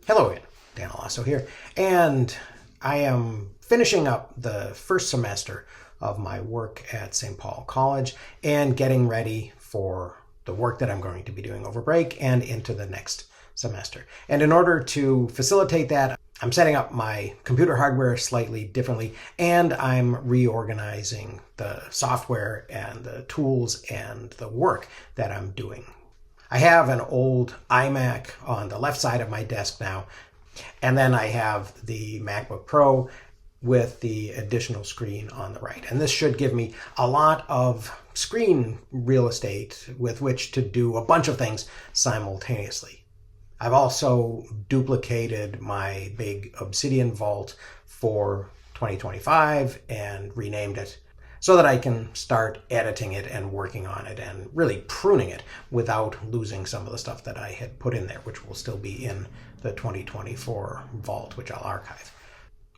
Hello again, Dan Alasso here, and I am finishing up the first semester of my work at St. Paul College and getting ready for the work that I'm going to be doing over break and into the next semester. And in order to facilitate that, I'm setting up my computer hardware slightly differently, and I'm reorganizing the software and the tools and the work that I'm doing. I have an old iMac on the left side of my desk now, and then I have the MacBook Pro with the additional screen on the right. And this should give me a lot of screen real estate with which to do a bunch of things simultaneously. I've also duplicated my big Obsidian vault for 2025 and renamed it so that I can start editing it and working on it and really pruning it without losing some of the stuff that I had put in there, which will still be in the 2024 vault, which I'll archive.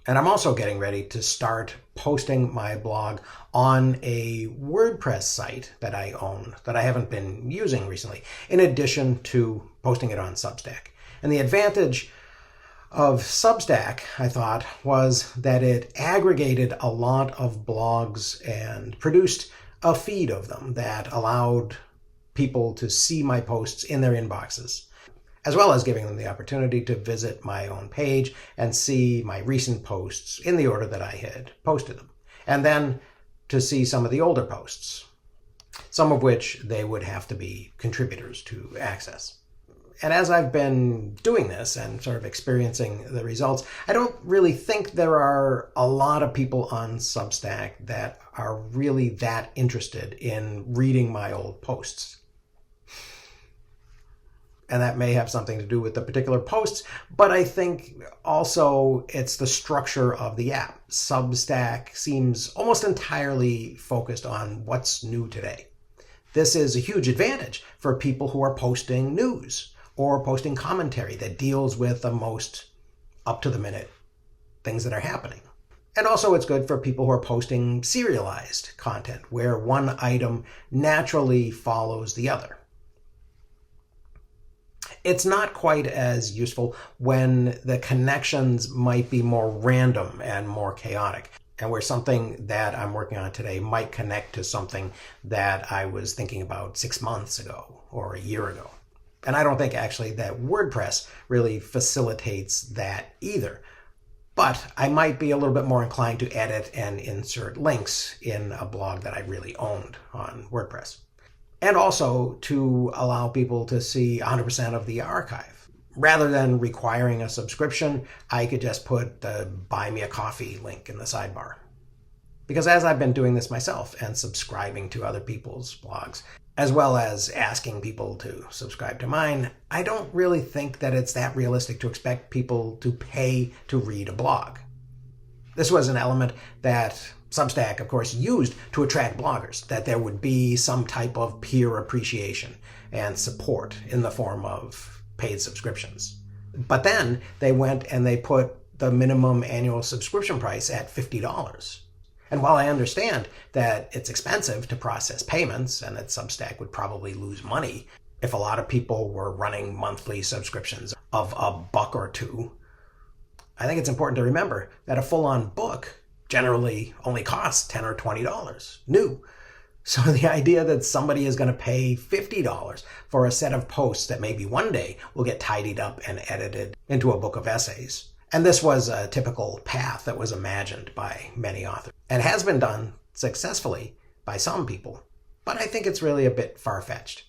And I'm also getting ready to start posting my blog on a WordPress site that I own that I haven't been using recently, in addition to posting it on Substack. And the advantage of Substack, I thought, was that it aggregated a lot of blogs and produced a feed of them that allowed people to see my posts in their inboxes, as well as giving them the opportunity to visit my own page and see my recent posts in the order that I had posted them, and then to see some of the older posts, some of which they would have to be contributors to access. And as I've been doing this and sort of experiencing the results, I don't really think there are a lot of people on Substack that are really that interested in reading my old posts. And that may have something to do with the particular posts, but I think also it's the structure of the app. Substack seems almost entirely focused on what's new today. This is a huge advantage for people who are posting news or posting commentary that deals with the most up-to-the-minute things that are happening. And also it's good for people who are posting serialized content, where one item naturally follows the other. It's not quite as useful when the connections might be more random and more chaotic, and where something that I'm working on today might connect to something that I was thinking about 6 months ago or a year ago. And I don't think actually that WordPress really facilitates that either. But I might be a little bit more inclined to edit and insert links in a blog that I really owned on WordPress. And also to allow people to see 100% of the archive. Rather than requiring a subscription, I could just put the Buy Me a Coffee link in the sidebar. Because as I've been doing this myself and subscribing to other people's blogs, as well as asking people to subscribe to mine, I don't really think that it's that realistic to expect people to pay to read a blog. This was an element that Substack, of course, used to attract bloggers, that there would be some type of peer appreciation and support in the form of paid subscriptions. But then they went and they put the minimum annual subscription price at $50. And while I understand that it's expensive to process payments and that Substack would probably lose money if a lot of people were running monthly subscriptions of $1 or $2, I think it's important to remember that a full-on book generally only costs $10 or $20 new. So the idea that somebody is going to pay $50 for a set of posts that maybe one day will get tidied up and edited into a book of essays. And this was a typical path that was imagined by many authors and has been done successfully by some people, but I think it's really a bit far-fetched.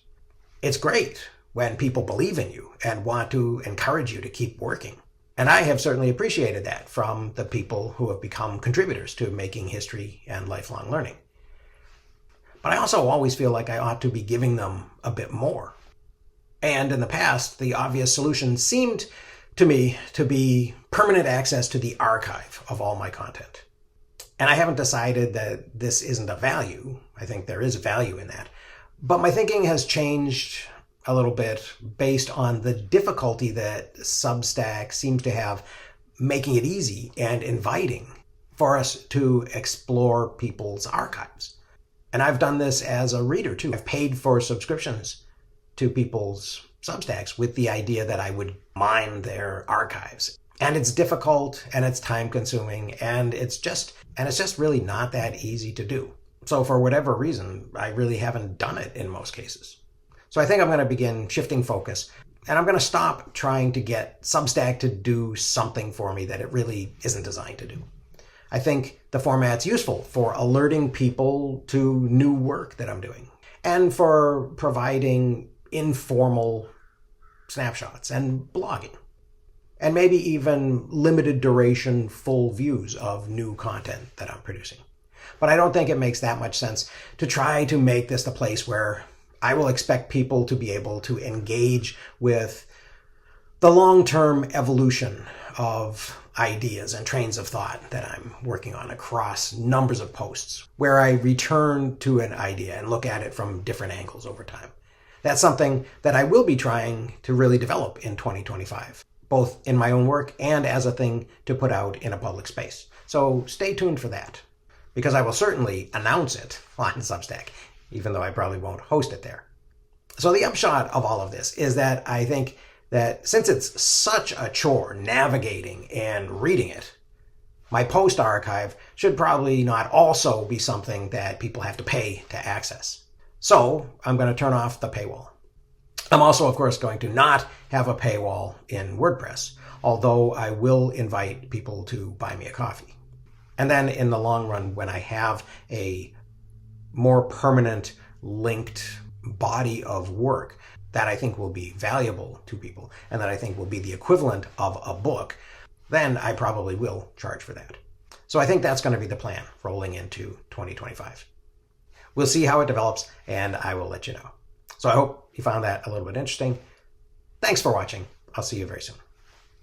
It's great when people believe in you and want to encourage you to keep working. And I have certainly appreciated that from the people who have become contributors to Making History and Lifelong Learning. But I also always feel like I ought to be giving them a bit more. And in the past, the obvious solution seemed to me to be permanent access to the archive of all my content. And I haven't decided that this isn't a value. I think there is value in that. But my thinking has changed a little bit based on the difficulty that Substack seems to have making it easy and inviting for us to explore people's archives. And I've done this as a reader too. I've paid for subscriptions to people's Substacks with the idea that I would mine their archives. And it's difficult and it's time consuming and it's just really not that easy to do. So for whatever reason, I really haven't done it in most cases. So I think I'm going to begin shifting focus, and I'm going to stop trying to get Substack to do something for me that it really isn't designed to do. I think the format's useful for alerting people to new work that I'm doing and for providing informal snapshots and blogging, and maybe even limited duration full views of new content that I'm producing. But I don't think it makes that much sense to try to make this the place where I will expect people to be able to engage with the long-term evolution of ideas and trains of thought that I'm working on across numbers of posts, where I return to an idea and look at it from different angles over time. That's something that I will be trying to really develop in 2025, both in my own work and as a thing to put out in a public space. So stay tuned for that, because I will certainly announce it on Substack, even though I probably won't host it there. So the upshot of all of this is that I think that since it's such a chore navigating and reading it, my post archive should probably not also be something that people have to pay to access. So I'm going to turn off the paywall. I'm also, of course, going to not have a paywall in WordPress, although I will invite people to buy me a coffee. And then in the long run, when I have a more permanent linked body of work that I think will be valuable to people and that I think will be the equivalent of a book, then I probably will charge for that. So I think that's going to be the plan rolling into 2025. We'll see how it develops, and I will let you know. So I hope you found that a little bit interesting. Thanks for watching. I'll see you very soon.